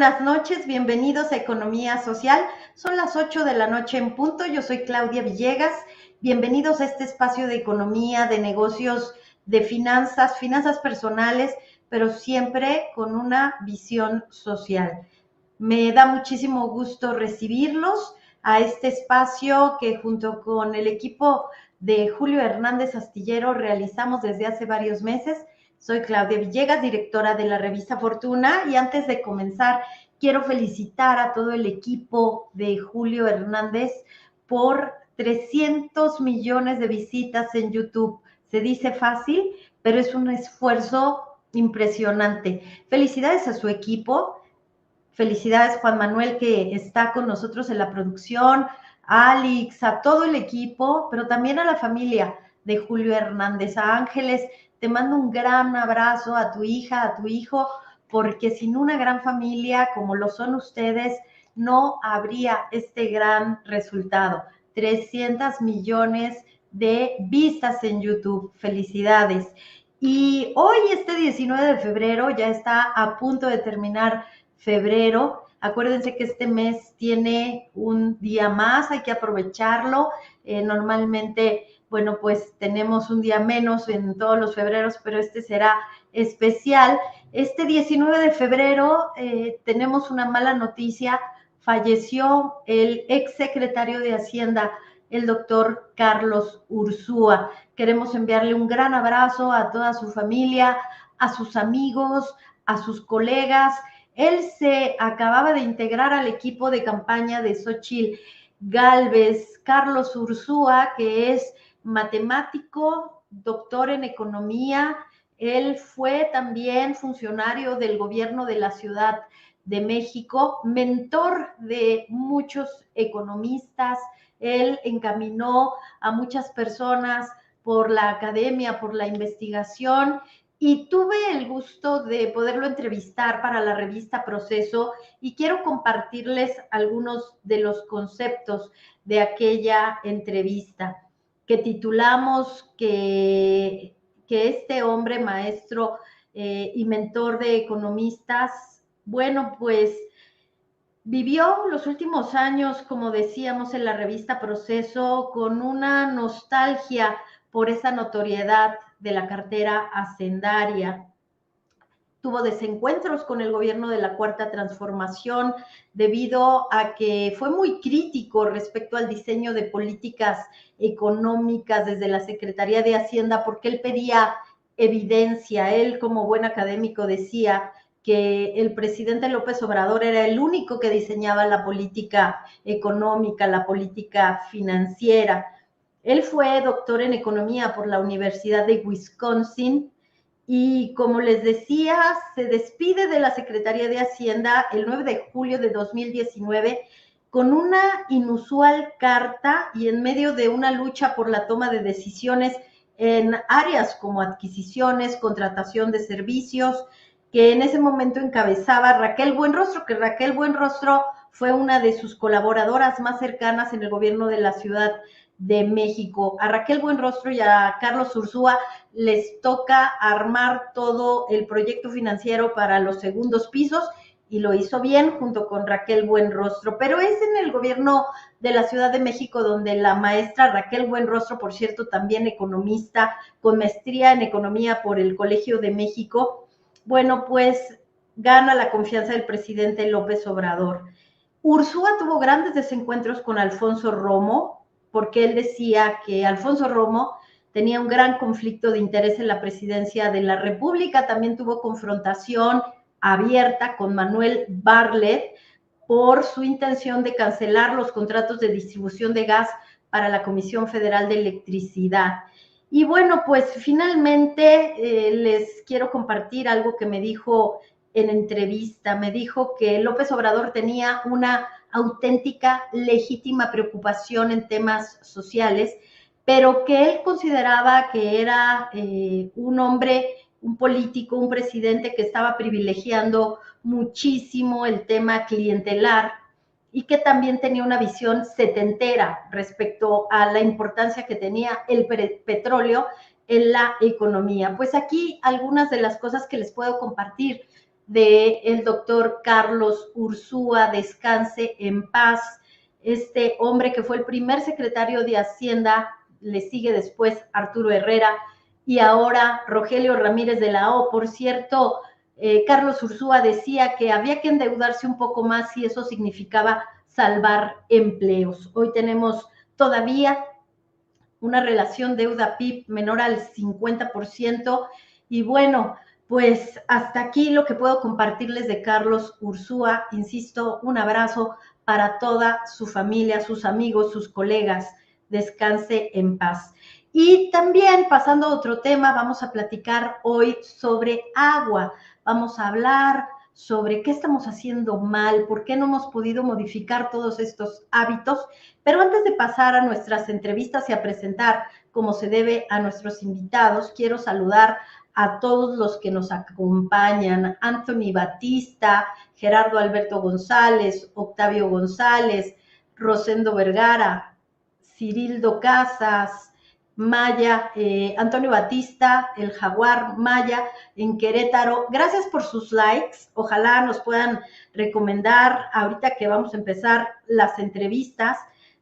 buenas noches, bienvenidos a Economía Social. Son las 8 de la noche en punto. Yo soy Claudia Villegas. Bienvenidos a este espacio de economía, de negocios, de finanzas, finanzas personales, pero siempre con una visión social. Me da muchísimo gusto recibirlos a este espacio que junto con el equipo de Julio Hernández Astillero realizamos desde hace varios meses. Soy Claudia Villegas, directora de la revista Fortuna, y antes de comenzar quiero felicitar a todo el equipo de Julio Hernández por 300 millones de visitas en YouTube. Se dice fácil, pero es un esfuerzo impresionante. Felicidades a su equipo. Felicidades Juan Manuel, que está con nosotros en la producción, a Alex, a todo el equipo, pero también a la familia de Julio Hernández, a Ángeles. Te mando un gran abrazo, a tu hija, a tu hijo, porque sin una gran familia como lo son ustedes, no habría este gran resultado. 300 millones de vistas en YouTube. Felicidades. Y hoy, este 19 de febrero, ya está a punto de terminar febrero. Acuérdense que este mes tiene un día más, hay que aprovecharlo. Normalmente, bueno, pues tenemos un día menos en todos los febreros, pero este será especial. Este 19 de febrero tenemos una mala noticia. Falleció el ex secretario de Hacienda, el doctor Carlos Ursúa. Queremos enviarle un gran abrazo a toda su familia, a sus amigos, a sus colegas. Él se acababa de integrar al equipo de campaña de Xóchitl Gálvez. Carlos Ursúa, que es matemático, doctor en economía. Él fue también funcionario del gobierno de la Ciudad de México, mentor de muchos economistas. Él encaminó a muchas personas por la academia, por la investigación, y tuve el gusto de poderlo entrevistar para la revista Proceso, y quiero compartirles algunos de los conceptos de aquella entrevista que titulamos que este hombre maestro y mentor de economistas, bueno, pues vivió los últimos años, como decíamos en la revista Proceso, con una nostalgia por esa notoriedad de la cartera hacendaria. Tuvo desencuentros con el gobierno de la Cuarta Transformación debido a que fue muy crítico respecto al diseño de políticas económicas desde la Secretaría de Hacienda, porque él pedía evidencia. Él, como buen académico, decía que el presidente López Obrador era el único que diseñaba la política económica, la política financiera. Él fue doctor en economía por la Universidad de Wisconsin y, como les decía, se despide de la Secretaría de Hacienda el 9 de julio de 2019 con una inusual carta y en medio de una lucha por la toma de decisiones en áreas como adquisiciones, contratación de servicios, que en ese momento encabezaba Raquel Buenrostro, que Raquel Buenrostro fue una de sus colaboradoras más cercanas en el gobierno de la Ciudad de México. A Raquel Buenrostro y a Carlos Ursúa les toca armar todo el proyecto financiero para los segundos pisos, y lo hizo bien junto con Raquel Buenrostro, pero es en el gobierno de la Ciudad de México donde la maestra Raquel Buenrostro, por cierto, también economista, con maestría en economía por el Colegio de México, bueno, pues gana la confianza del presidente López Obrador. Ursúa tuvo grandes desencuentros con Alfonso Romo, porque él decía que Alfonso Romo tenía un gran conflicto de interés en la presidencia de la República. También tuvo confrontación abierta con Manuel Bartlett por su intención de cancelar los contratos de distribución de gas para la Comisión Federal de Electricidad. Y bueno, pues finalmente les quiero compartir algo que me dijo en entrevista. Me dijo que López Obrador tenía una auténtica, legítima preocupación en temas sociales, pero que él consideraba que era un hombre, un político, un presidente que estaba privilegiando muchísimo el tema clientelar y que también tenía una visión setentera respecto a la importancia que tenía el petróleo en la economía. Pues aquí algunas de las cosas que les puedo compartir del doctor Carlos Ursúa, descanse en paz, este hombre que fue el primer secretario de Hacienda, le sigue después Arturo Herrera y ahora Rogelio Ramírez de la O. Por cierto, Carlos Ursúa decía que había que endeudarse un poco más y eso significaba salvar empleos. Hoy tenemos todavía una relación deuda-PIB menor al 50%. Y bueno, pues hasta aquí lo que puedo compartirles de Carlos Ursúa. Insisto, un abrazo para toda su familia, sus amigos, sus colegas. Descanse en paz. Y también, pasando a otro tema, vamos a platicar hoy sobre agua. Vamos a hablar sobre qué estamos haciendo mal, por qué no hemos podido modificar todos estos hábitos. Pero antes de pasar a nuestras entrevistas y a presentar como se debe a nuestros invitados, quiero saludar a todos los que nos acompañan: Anthony Batista, Gerardo Alberto González, Octavio González, Rosendo Vergara, Cirildo Casas, Maya, Antonio Batista, el Jaguar Maya en Querétaro. Gracias por sus likes. Ojalá nos puedan recomendar ahorita que vamos a empezar las entrevistas.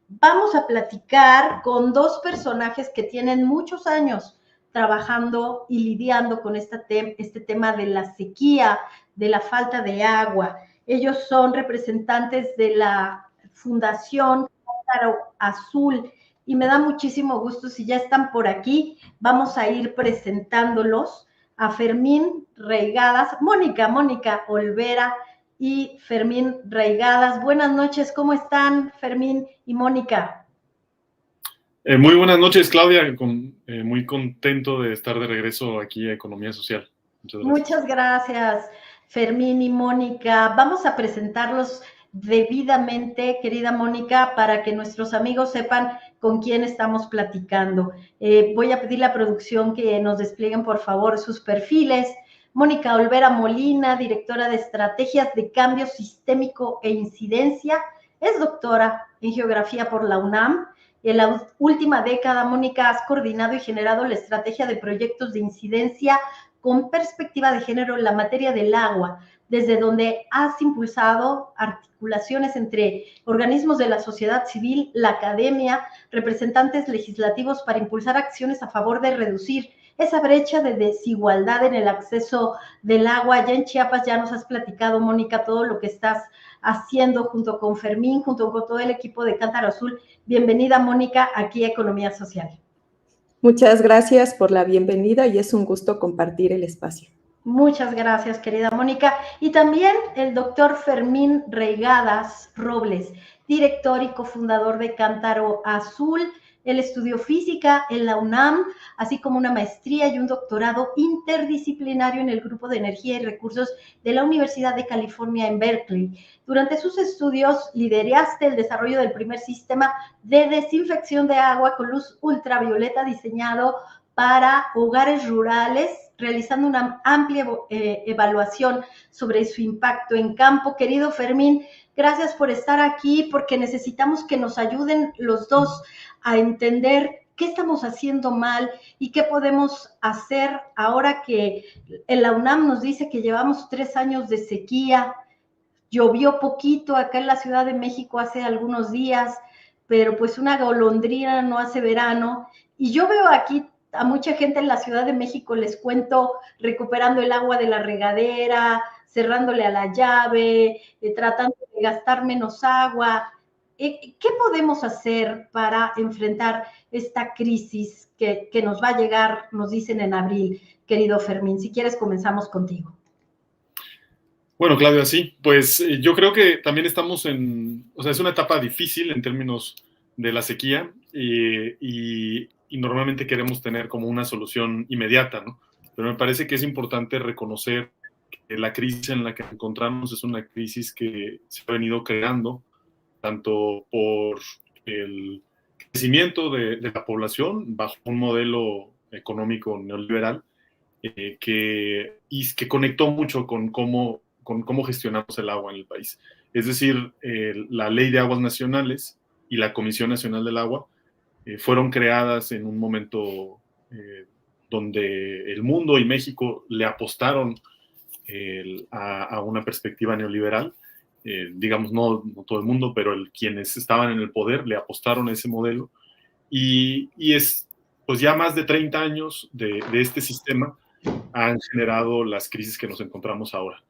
Vamos a platicar con dos personajes que tienen muchos años trabajando y lidiando con este tema de la sequía, de la falta de agua. Ellos son representantes de la Fundación Cántaro Azul y me da muchísimo gusto si ya están por aquí. Vamos a ir presentándolos a Fermín Reigadas, Mónica Olvera y Fermín Reigadas. Buenas noches, ¿cómo están Fermín y Mónica? Muy buenas noches, Claudia. Muy contento de estar de regreso aquí a Economía Social. Muchas gracias, Fermín y Mónica. Vamos a presentarlos debidamente, querida Mónica, para que nuestros amigos sepan con quién estamos platicando. Voy a pedir a la producción que nos desplieguen, por favor, sus perfiles. Mónica Olvera Molina, directora de Estrategias de Cambio Sistémico e Incidencia, es doctora en Geografía por la UNAM. En la última década, Mónica, has coordinado y generado la estrategia de proyectos de incidencia con perspectiva de género en la materia del agua, desde donde has impulsado articulaciones entre organismos de la sociedad civil, la academia, representantes legislativos para impulsar acciones a favor de reducir esa brecha de desigualdad en el acceso del agua. Allá en Chiapas ya nos has platicado, Mónica, todo lo que estás haciendo junto con Fermín, junto con todo el equipo de Cántaro Azul. Bienvenida, Mónica, aquí a Economía Social. Muchas gracias por la bienvenida y es un gusto compartir el espacio. Muchas gracias, querida Mónica. Y también el doctor Fermín Reigadas Robles, director y cofundador de Cántaro Azul. Él estudió física en la UNAM, así como una maestría y un doctorado interdisciplinario en el Grupo de Energía y Recursos de la Universidad de California en Berkeley. Durante sus estudios lideraste el desarrollo del primer sistema de desinfección de agua con luz ultravioleta diseñado para hogares rurales, realizando una amplia evaluación sobre su impacto en campo. Querido Fermín, gracias por estar aquí, porque necesitamos que nos ayuden los dos a entender qué estamos haciendo mal y qué podemos hacer ahora que la UNAM nos dice que llevamos 3 años de sequía. Llovió poquito acá en la Ciudad de México hace algunos días, pero pues una golondrina no hace verano. Y yo veo aquí a mucha gente en la Ciudad de México, les cuento, recuperando el agua de la regadera, cerrándole a la llave, tratando de gastar menos agua. ¿Qué podemos hacer para enfrentar esta crisis que nos va a llegar, nos dicen en abril, querido Fermín? Si quieres, comenzamos contigo. Bueno, Claudia, sí, pues yo creo que también estamos es una etapa difícil en términos de la sequía y normalmente queremos tener como una solución inmediata, ¿no? Pero me parece que es importante reconocer que la crisis en la que nos encontramos es una crisis que se ha venido creando tanto por el crecimiento de la población bajo un modelo económico neoliberal que conectó mucho con cómo gestionamos el agua en el país. Es decir, la Ley de Aguas Nacionales y la Comisión Nacional del Agua fueron creadas en un momento donde el mundo y México le apostaron a una perspectiva neoliberal. Digamos, no todo el mundo, pero quienes estaban en el poder le apostaron a ese modelo. Y es, pues ya más de 30 años de este sistema han generado las crisis que nos encontramos ahora.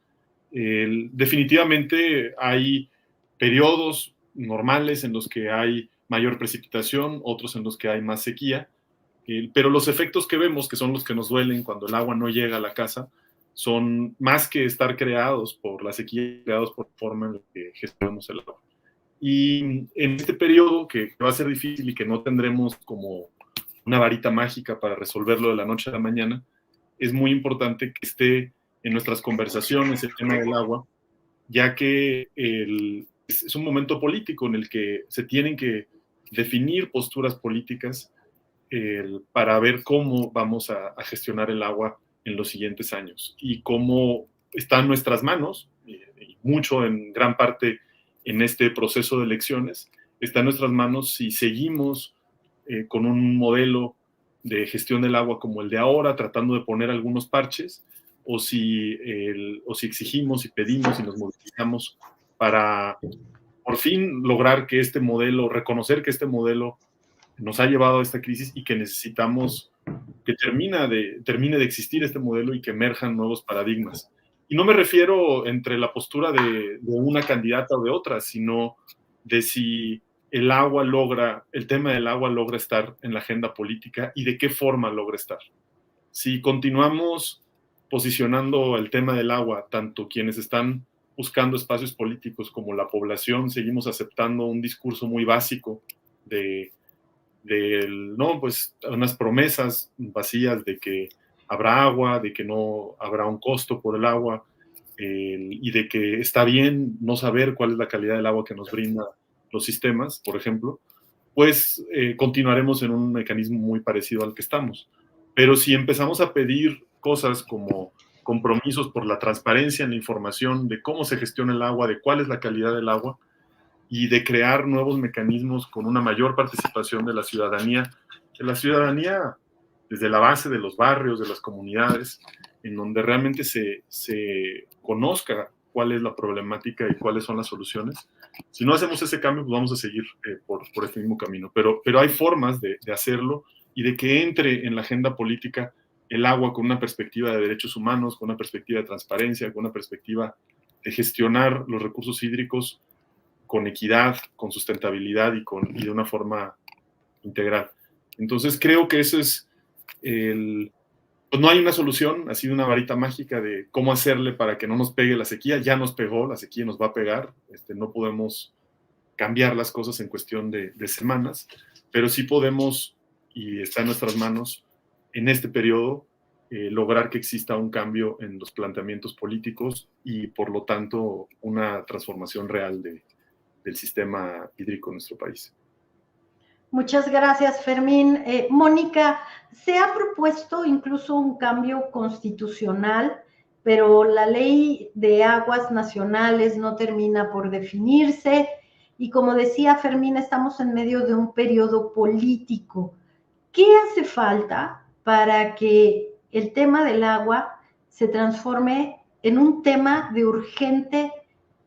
Definitivamente hay periodos normales en los que hay mayor precipitación, otros en los que hay más sequía, pero los efectos que vemos, que son los que nos duelen cuando el agua no llega a la casa, son más que estar creados por la sequía, creados por la forma en la que gestionamos el agua. Y en este periodo, que va a ser difícil y que no tendremos como una varita mágica para resolverlo de la noche a la mañana, es muy importante que esté en nuestras conversaciones el tema del agua, ya que es un momento político en el que se tienen que definir posturas políticas para ver cómo vamos a gestionar el agua en los siguientes años y cómo está en nuestras manos, y mucho en gran parte en este proceso de elecciones, está en nuestras manos si seguimos con un modelo de gestión del agua como el de ahora, tratando de poner algunos parches, o si exigimos y pedimos y nos movilizamos para por fin lograr que este modelo, reconocer que este modelo nos ha llevado a esta crisis y que necesitamos que termine de existir este modelo y que emerjan nuevos paradigmas. Y no me refiero entre la postura de una candidata o de otra, sino de si el tema del agua logra estar en la agenda política y de qué forma logra estar. Si continuamos posicionando el tema del agua, tanto quienes están buscando espacios políticos como la población, seguimos aceptando un discurso muy básico no, pues unas promesas vacías de que habrá agua, de que no habrá un costo por el agua, y de que está bien no saber cuál es la calidad del agua que nos brinda los sistemas, por ejemplo, pues continuaremos en un mecanismo muy parecido al que estamos. Pero si empezamos a pedir cosas como compromisos por la transparencia en la información de cómo se gestiona el agua, de cuál es la calidad del agua, y de crear nuevos mecanismos con una mayor participación de la ciudadanía desde la base de los barrios, de las comunidades, en donde realmente se conozca cuál es la problemática y cuáles son las soluciones. Si no hacemos ese cambio, pues vamos a seguir por este mismo camino. Pero hay formas de hacerlo y de que entre en la agenda política el agua con una perspectiva de derechos humanos, con una perspectiva de transparencia, con una perspectiva de gestionar los recursos hídricos con equidad, con sustentabilidad y de una forma integral. Entonces creo que eso es pues no hay una solución, ha sido una varita mágica de cómo hacerle para que no nos pegue la sequía. Ya nos pegó, la sequía nos va a pegar, no podemos cambiar las cosas en cuestión de semanas, pero sí podemos, y está en nuestras manos, en este periodo, lograr que exista un cambio en los planteamientos políticos y, por lo tanto, una transformación real del sistema hídrico en nuestro país. Muchas gracias, Fermín. Mónica, se ha propuesto incluso un cambio constitucional, pero la ley de aguas nacionales no termina por definirse y, como decía Fermín, estamos en medio de un periodo político. ¿Qué hace falta para que el tema del agua se transforme en un tema de urgente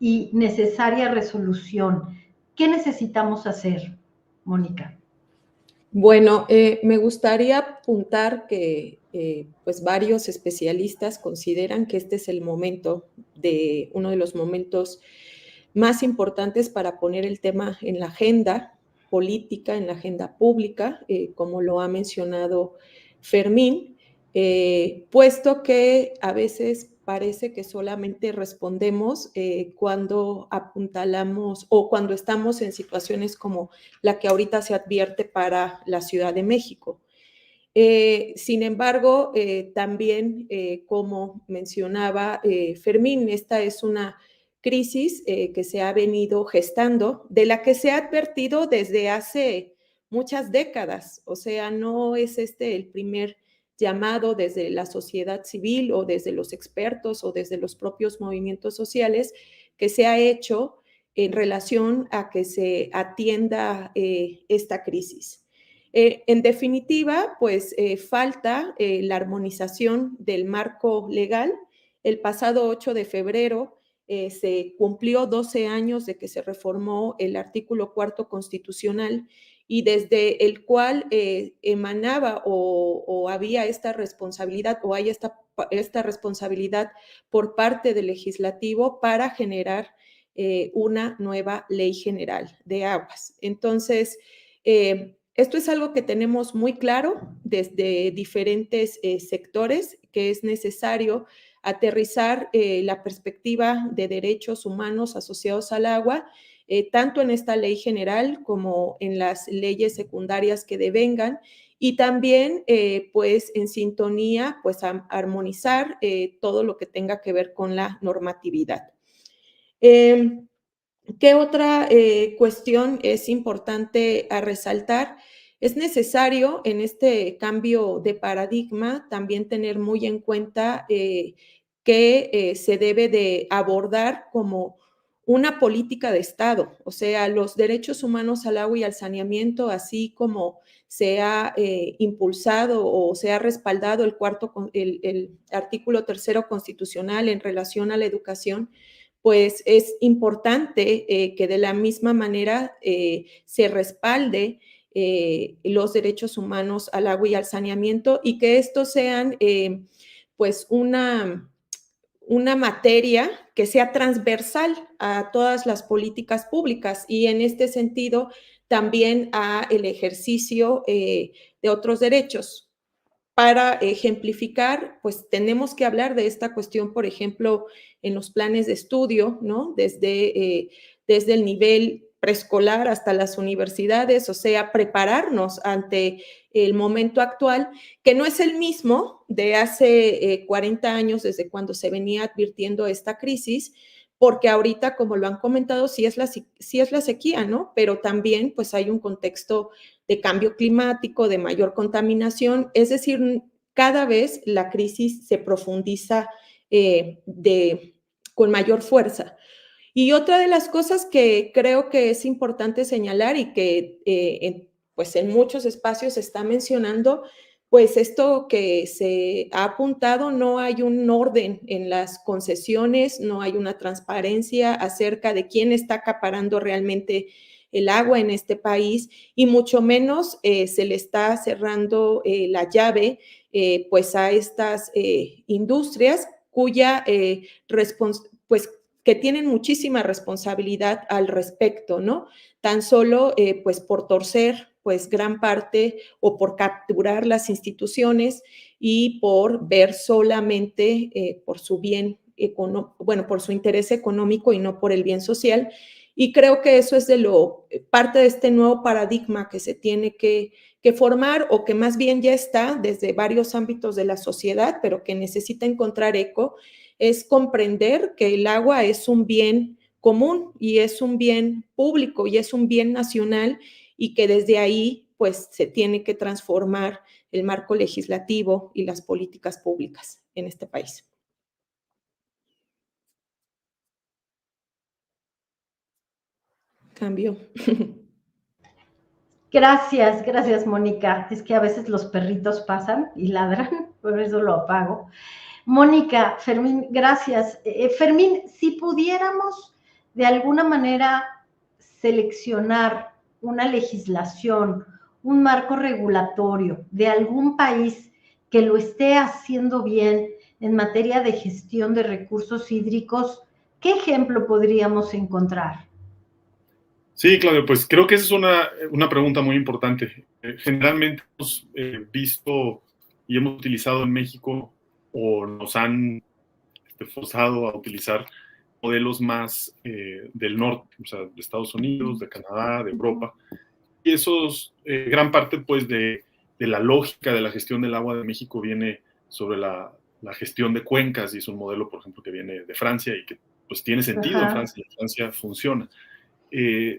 y necesaria resolución? ¿Qué necesitamos hacer, Mónica? Bueno, me gustaría apuntar que pues varios especialistas consideran que este es el momento uno de los momentos más importantes para poner el tema en la agenda política, en la agenda pública, como lo ha mencionado Fermín, puesto que a veces parece que solamente respondemos cuando apuntalamos o cuando estamos en situaciones como la que ahorita se advierte para la Ciudad de México. Sin embargo, también, como mencionaba Fermín, esta es una crisis que se ha venido gestando, de la que se ha advertido desde hace muchas décadas. O sea, no es el primer llamado desde la sociedad civil o desde los expertos o desde los propios movimientos sociales que se ha hecho en relación a que se atienda esta crisis. En definitiva, pues falta la armonización del marco legal el pasado 8 de febrero se cumplió 12 años de que se reformó el artículo 4º constitucional y desde el cual emanaba o había esta responsabilidad o hay esta responsabilidad por parte del legislativo para generar una nueva ley general de aguas. Entonces, esto es algo que tenemos muy claro desde diferentes sectores, que es necesario aterrizar la perspectiva de derechos humanos asociados al agua, tanto en esta ley general como en las leyes secundarias que devengan, y también pues en sintonía pues a armonizar todo lo que tenga que ver con la normatividad. ¿Qué otra cuestión es importante a resaltar? Es necesario en este cambio de paradigma también tener muy en cuenta que se debe de abordar como una política de Estado, o sea, los derechos humanos al agua y al saneamiento, así como se ha impulsado o se ha respaldado el artículo 3º constitucional en relación a la educación, pues es importante que de la misma manera se respalde los derechos humanos al agua y al saneamiento y que estos sean pues una materia que sea transversal a todas las políticas públicas y en este sentido también a el ejercicio de otros derechos. Para ejemplificar, pues tenemos que hablar de esta cuestión, por ejemplo, en los planes de estudio, ¿no? Desde el nivel preescolar hasta las universidades, o sea, prepararnos ante el momento actual, que no es el mismo de hace 40 años, desde cuando se venía advirtiendo esta crisis, porque ahorita, como lo han comentado, sí es la sequía, ¿no? Pero también, pues hay un contexto de cambio climático, de mayor contaminación, es decir, cada vez la crisis se profundiza con mayor fuerza. Y otra de las cosas que creo que es importante señalar y que pues en muchos espacios se está mencionando, pues esto que se ha apuntado, no hay un orden en las concesiones, no hay una transparencia acerca de quién está acaparando realmente el agua en este país y mucho menos se le está cerrando la llave pues a estas industrias cuya pues que tienen muchísima responsabilidad al respecto, ¿no? Tan solo pues por torcer pues gran parte o por capturar las instituciones y por ver solamente por su bien bueno, por su interés económico y no por el bien social. Y creo que eso es parte de este nuevo paradigma que se tiene que formar o que más bien ya está desde varios ámbitos de la sociedad, pero que necesita encontrar eco, es comprender que el agua es un bien común y es un bien público y es un bien nacional y que desde ahí pues se tiene que transformar el marco legislativo y las políticas públicas en este país. Cambio. Gracias, Mónica. Es que a veces los perritos pasan y ladran, por eso lo apago. Mónica, Fermín, gracias. Fermín, si pudiéramos de alguna manera seleccionar una legislación, un marco regulatorio de algún país que lo esté haciendo bien en materia de gestión de recursos hídricos, ¿qué ejemplo podríamos encontrar? Sí, Claudio, pues creo que esa es una pregunta muy importante. Generalmente hemos visto y hemos utilizado en México o nos han forzado a utilizar modelos más del norte, o sea, de Estados Unidos, de Canadá, de Europa. Y esos, gran parte pues de la lógica de la gestión del agua de México viene sobre la gestión de cuencas y es un modelo, por ejemplo, que viene de Francia y que pues tiene sentido en Francia y en Francia funciona.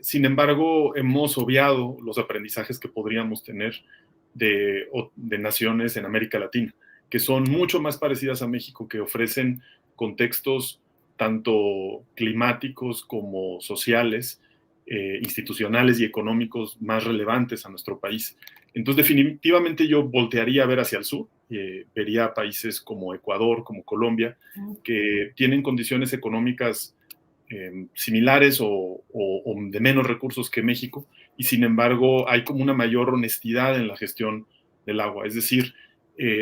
Sin embargo, hemos obviado los aprendizajes que podríamos tener de naciones en América Latina, que son mucho más parecidas a México, que ofrecen contextos tanto climáticos como sociales, institucionales y económicos más relevantes a nuestro país. Entonces, definitivamente yo voltearía a ver hacia el sur, vería países como Ecuador, como Colombia, que tienen condiciones económicas similares o de menos recursos que México, y sin embargo hay como una mayor honestidad en la gestión del agua. Es decir,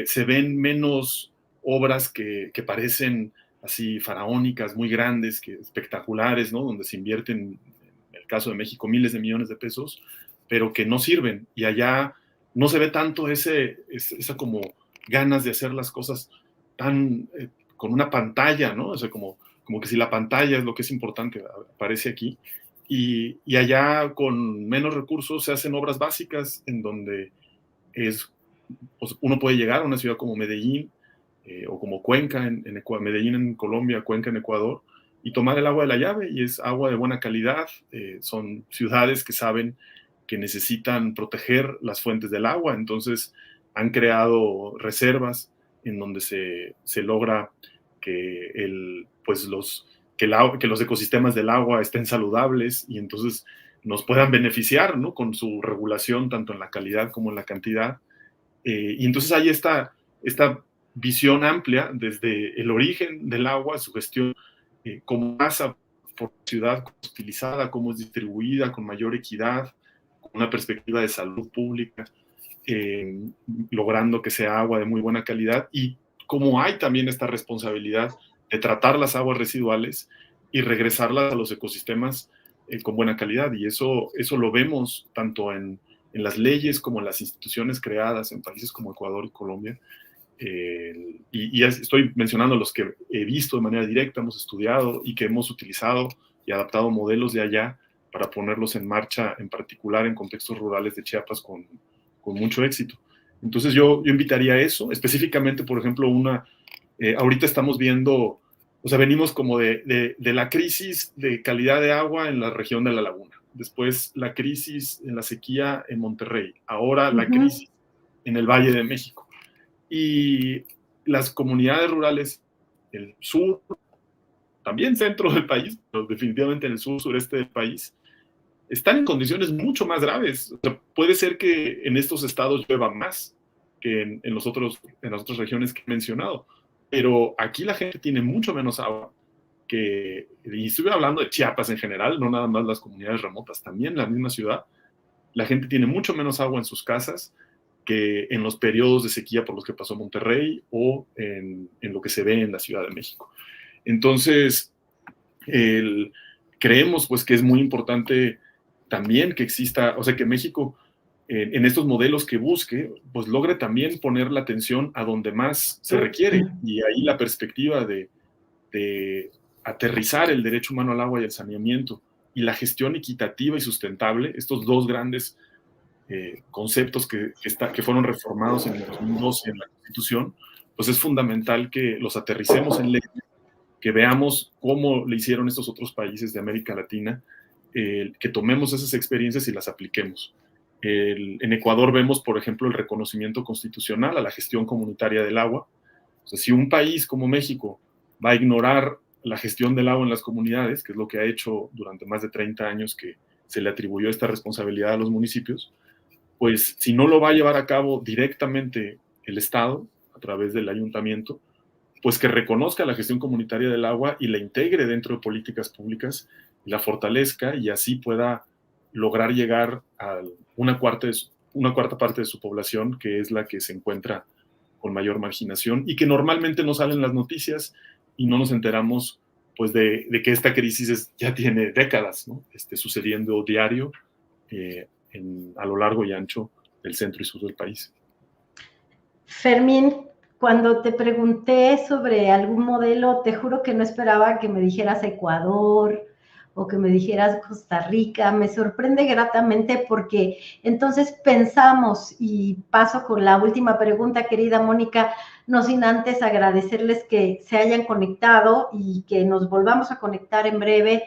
se ven menos obras que parecen así faraónicas, muy grandes, espectaculares, ¿no? Donde se invierten, en el caso de México, miles de millones de pesos, pero que no sirven. Y allá no se ve tanto esa como ganas de hacer las cosas tan con una pantalla, ¿no? O sea, como que si la pantalla es lo que es importante, aparece aquí. Y allá con menos recursos se hacen obras básicas en donde pues uno puede llegar a una ciudad como Medellín, o como Cuenca, Medellín en Colombia, Cuenca en Ecuador, y tomar el agua de la llave, y es agua de buena calidad. Son ciudades que saben que necesitan proteger las fuentes del agua, entonces han creado reservas en donde se logra que, que los ecosistemas del agua estén saludables y entonces nos puedan beneficiar, ¿no? Con su regulación tanto en la calidad como en la cantidad. Y entonces hay esta visión amplia desde el origen del agua, su gestión, cómo pasa por la ciudad, cómo es utilizada, cómo es distribuida, con mayor equidad, con una perspectiva de salud pública, logrando que sea agua de muy buena calidad, y cómo hay también esta responsabilidad de tratar las aguas residuales y regresarlas a los ecosistemas con buena calidad. Y eso lo vemos tanto en las leyes como en las instituciones creadas en países como Ecuador y Colombia. Y estoy mencionando los que he visto de manera directa, hemos estudiado y que hemos utilizado y adaptado modelos de allá para ponerlos en marcha, en particular en contextos rurales de Chiapas con mucho éxito. Entonces yo invitaría a eso, específicamente, por ejemplo, ahorita estamos viendo, o sea, venimos como de la crisis de calidad de agua en la región de la Laguna, después la crisis en la sequía en Monterrey, ahora la crisis en el Valle de México. Y las comunidades rurales, el sur, también centro del país, pero definitivamente en el sur, sureste del país, están en condiciones mucho más graves. O sea, puede ser que en estos estados llueva más que en las otras regiones que he mencionado, pero aquí la gente tiene mucho menos agua y estoy hablando de Chiapas en general, no nada más las comunidades remotas, también la misma ciudad, la gente tiene mucho menos agua en sus casas que en los periodos de sequía por los que pasó Monterrey o en lo que se ve en la Ciudad de México. Entonces, creemos pues que es muy importante también que exista, o sea, que México en estos modelos que busque, pues logre también poner la atención a donde más se requiere, y ahí la perspectiva de aterrizar el derecho humano al agua y al saneamiento y la gestión equitativa y sustentable, estos dos grandes conceptos que fueron reformados en el 2012 en la Constitución, pues es fundamental que los aterricemos en ley, que veamos cómo le hicieron estos otros países de América Latina, que tomemos esas experiencias y las apliquemos. En Ecuador vemos, por ejemplo, el reconocimiento constitucional a la gestión comunitaria del agua. O sea, si un país como México va a ignorar la gestión del agua en las comunidades, que es lo que ha hecho durante más de 30 años que se le atribuyó esta responsabilidad a los municipios, pues si no lo va a llevar a cabo directamente el Estado, a través del ayuntamiento, pues que reconozca la gestión comunitaria del agua y la integre dentro de políticas públicas, y la fortalezca, y así pueda lograr llegar a una cuarta parte de su población, que es la que se encuentra con mayor marginación y que normalmente no salen las noticias y no nos enteramos pues de que esta crisis ya tiene décadas, ¿no? Sucediendo diario a lo largo y ancho del centro y sur del país. Fermín, cuando te pregunté sobre algún modelo, te juro que no esperaba que me dijeras Ecuador o que me dijeras Costa Rica. Me sorprende gratamente porque entonces pensamos, y paso con la última pregunta, querida Mónica, no sin antes agradecerles que se hayan conectado y que nos volvamos a conectar en breve.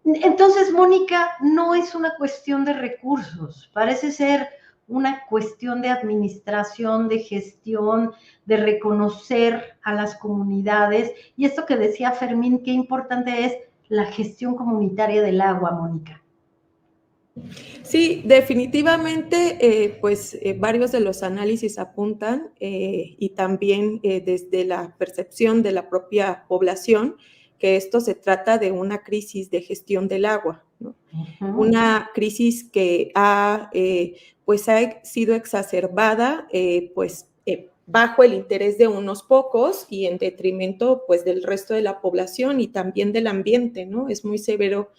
Entonces, Mónica, no es una cuestión de recursos, parece ser una cuestión de administración, de gestión, de reconocer a las comunidades. Y esto que decía Fermín, qué importante es la gestión comunitaria del agua, Mónica. Sí, definitivamente, varios de los análisis apuntan y también desde la percepción de la propia población que esto se trata de una crisis de gestión del agua, ¿no? Una crisis que ha sido exacerbada bajo el interés de unos pocos y en detrimento pues del resto de la población y también del ambiente, ¿no? Es muy severo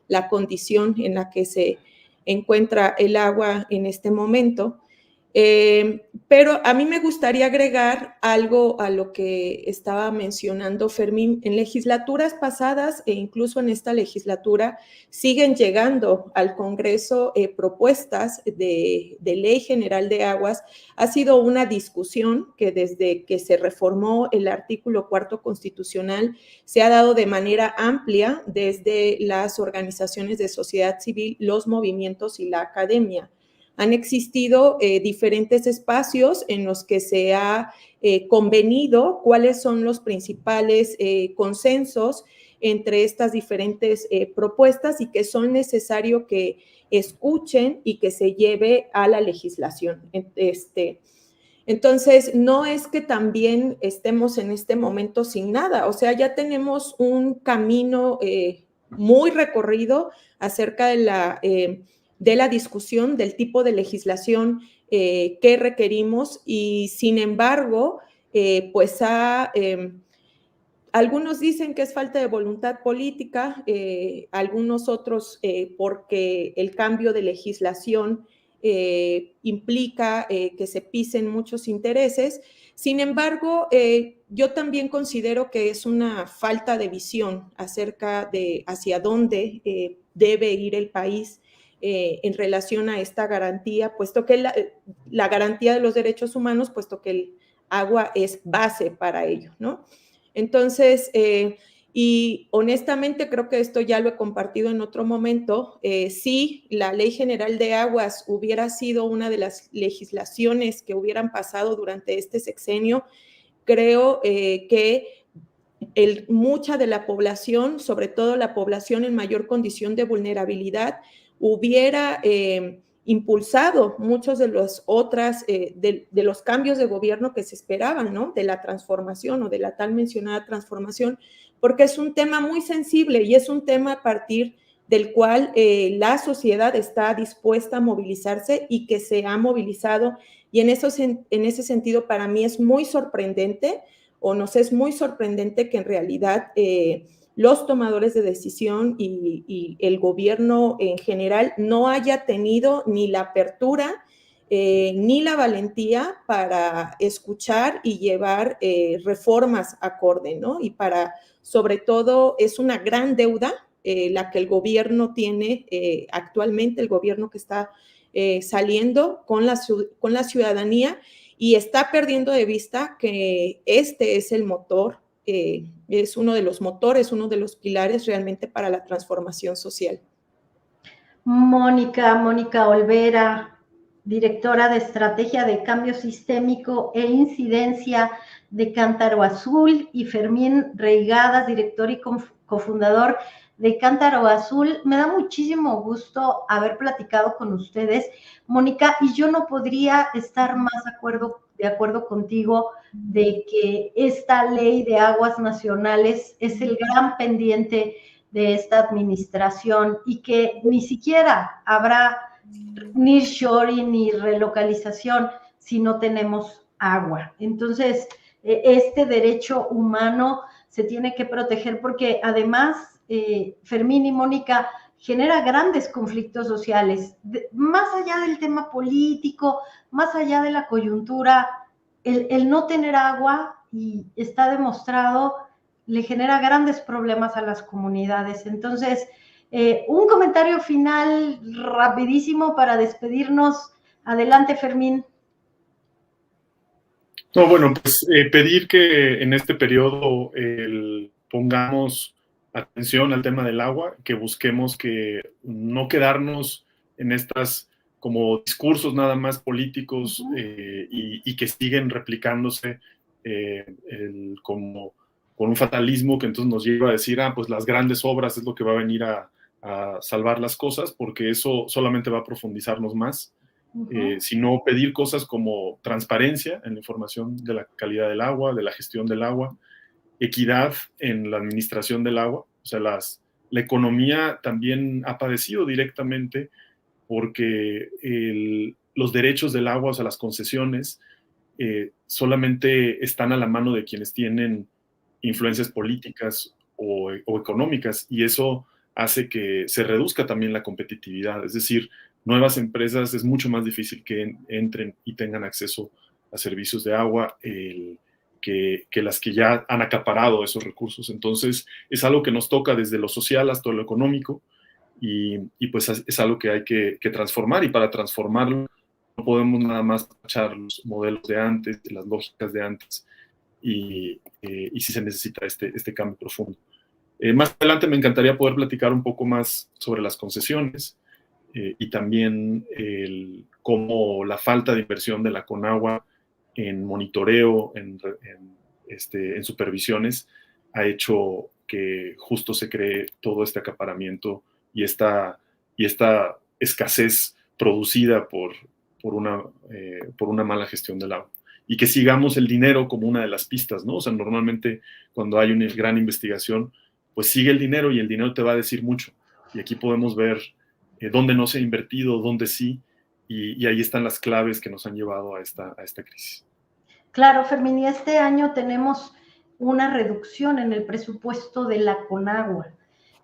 la condición en la que se encuentra el agua en este momento. Pero a mí me gustaría agregar algo a lo que estaba mencionando Fermín. En legislaturas pasadas e incluso en esta legislatura siguen llegando al Congreso propuestas de ley general de aguas. Ha sido una discusión que desde que se reformó el artículo 4º constitucional se ha dado de manera amplia desde las organizaciones de sociedad civil, los movimientos y la academia. Han existido diferentes espacios en los que se ha convenido cuáles son los principales consensos entre estas diferentes propuestas y que son necesarios que escuchen y que se lleve a la legislación. Entonces, no es que también estemos en este momento sin nada, o sea, ya tenemos un camino muy recorrido acerca de la discusión del tipo de legislación que requerimos y sin embargo, algunos dicen que es falta de voluntad política, algunos otros porque el cambio de legislación implica que se pisen muchos intereses. Sin embargo, yo también considero que es una falta de visión acerca de hacia dónde debe ir el país en relación a esta garantía, puesto que la garantía de los derechos humanos, puesto que el agua es base para ello, ¿no? Entonces, y honestamente creo que esto ya lo he compartido en otro momento, si la Ley General de Aguas hubiera sido una de las legislaciones que hubieran pasado durante este sexenio, creo que mucha de la población, sobre todo la población en mayor condición de vulnerabilidad, hubiera impulsado muchos de los de los cambios de gobierno que se esperaban, ¿no? De la transformación o de la tal mencionada transformación, porque es un tema muy sensible y es un tema a partir del cual la sociedad está dispuesta a movilizarse y que se ha movilizado. Y en ese sentido, para mí es muy sorprendente, o nos es muy sorprendente que en realidad los tomadores de decisión y el gobierno en general no haya tenido ni la apertura ni la valentía para escuchar y llevar reformas acorde, ¿no? Y sobre todo, es una gran deuda la que el gobierno tiene actualmente, el gobierno que está saliendo con la ciudadanía, y está perdiendo de vista que este es el motor, es uno de los motores, uno de los pilares realmente para la transformación social. Mónica Olvera, directora de Estrategia de Cambio Sistémico e Incidencia de Cántaro Azul, y Fermín Reigadas, director y cofundador de Cántaro Azul. Me da muchísimo gusto haber platicado con ustedes, Mónica, y yo no podría estar más de acuerdo contigo de que esta ley de aguas nacionales es el gran pendiente de esta administración y que ni siquiera habrá nearshoring ni relocalización si no tenemos agua. Entonces, este derecho humano se tiene que proteger porque además, Fermín y Mónica, genera grandes conflictos sociales. Más allá del tema político, más allá de la coyuntura, el no tener agua, y está demostrado, le genera grandes problemas a las comunidades. Entonces, un comentario final rapidísimo para despedirnos. Adelante, Fermín. No, bueno, pues pedir que en este periodo pongamos atención al tema del agua, que busquemos que no quedarnos en estas como discursos nada más políticos y que siguen replicándose como con un fatalismo que entonces nos lleva a decir, pues las grandes obras es lo que va a venir a a salvar las cosas, porque eso solamente va a profundizarnos más, Ujú. sino pedir cosas como transparencia en la información de la calidad del agua, de la gestión del agua, equidad en la administración del agua. O sea, la economía también ha padecido directamente porque los derechos del agua, o sea, las concesiones, solamente están a la mano de quienes tienen influencias políticas o económicas, y eso hace que se reduzca también la competitividad. Es decir, nuevas empresas es mucho más difícil que entren y tengan acceso a servicios de agua que las que ya han acaparado esos recursos. Entonces, es algo que nos toca desde lo social hasta lo económico, y pues es algo que hay que transformar, y para transformarlo no podemos nada más echar los modelos de antes, las lógicas de antes, y sí se necesita este cambio profundo. Más adelante me encantaría poder platicar un poco más sobre las concesiones, y también cómo la falta de inversión de la Conagua en monitoreo, en supervisiones, ha hecho que justo se cree todo este acaparamiento y esta escasez producida por una mala gestión del agua. Y que sigamos el dinero como una de las pistas, ¿no? O sea, normalmente cuando hay una gran investigación, pues sigue el dinero, y el dinero te va a decir mucho. Y aquí podemos ver dónde no se ha invertido, dónde sí, y ahí están las claves que nos han llevado a esta crisis. Claro, Fermín, y este año tenemos una reducción en el presupuesto de la Conagua.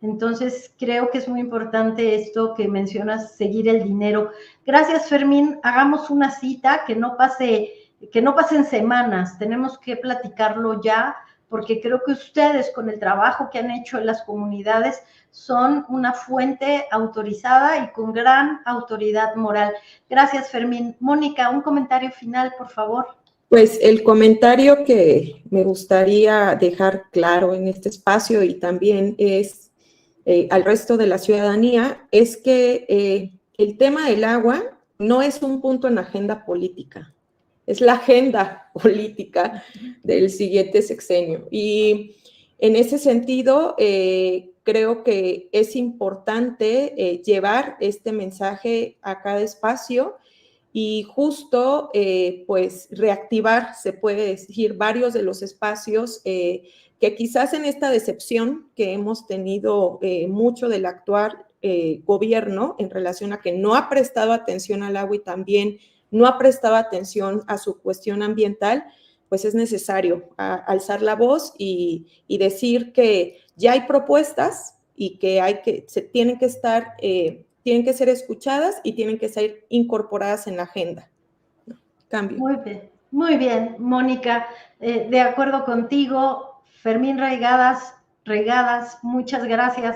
Entonces, creo que es muy importante esto que mencionas, seguir el dinero. Gracias, Fermín. Hagamos una cita que no pasen semanas. Tenemos que platicarlo ya, porque creo que ustedes, con el trabajo que han hecho en las comunidades, son una fuente autorizada y con gran autoridad moral. Gracias, Fermín. Mónica, un comentario final, por favor. Pues el comentario que me gustaría dejar claro en este espacio, y también es al resto de la ciudadanía, es que el tema del agua no es un punto en la agenda política, es la agenda política del siguiente sexenio. Y en ese sentido, creo que es importante llevar este mensaje a cada espacio, y justo pues reactivar, se puede decir, varios de los espacios que quizás en esta decepción que hemos tenido mucho del actual gobierno en relación a que no ha prestado atención al agua y también no ha prestado atención a su cuestión ambiental, pues es necesario alzar la voz y decir que ya hay propuestas y que tienen que estar tienen que ser escuchadas y tienen que ser incorporadas en la agenda. Cambio. Muy bien, Mónica, de acuerdo contigo. Fermín Reigadas, muchas gracias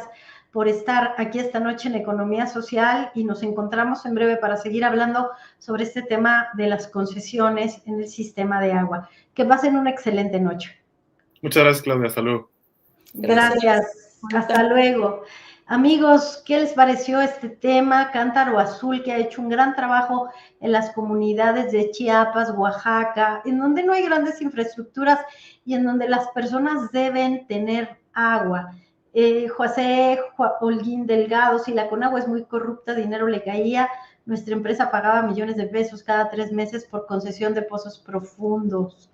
por estar aquí esta noche en Economía Social, y nos encontramos en breve para seguir hablando sobre este tema de las concesiones en el sistema de agua. Que pasen una excelente noche. Muchas gracias, Claudia. Hasta luego. Gracias. Hasta luego. Amigos, ¿qué les pareció este tema? Cántaro Azul, que ha hecho un gran trabajo en las comunidades de Chiapas, Oaxaca, en donde no hay grandes infraestructuras y en donde las personas deben tener agua. José Holguín Delgado, si la Conagua es muy corrupta, dinero le caía. Nuestra empresa pagaba millones de pesos cada 3 meses por concesión de pozos profundos.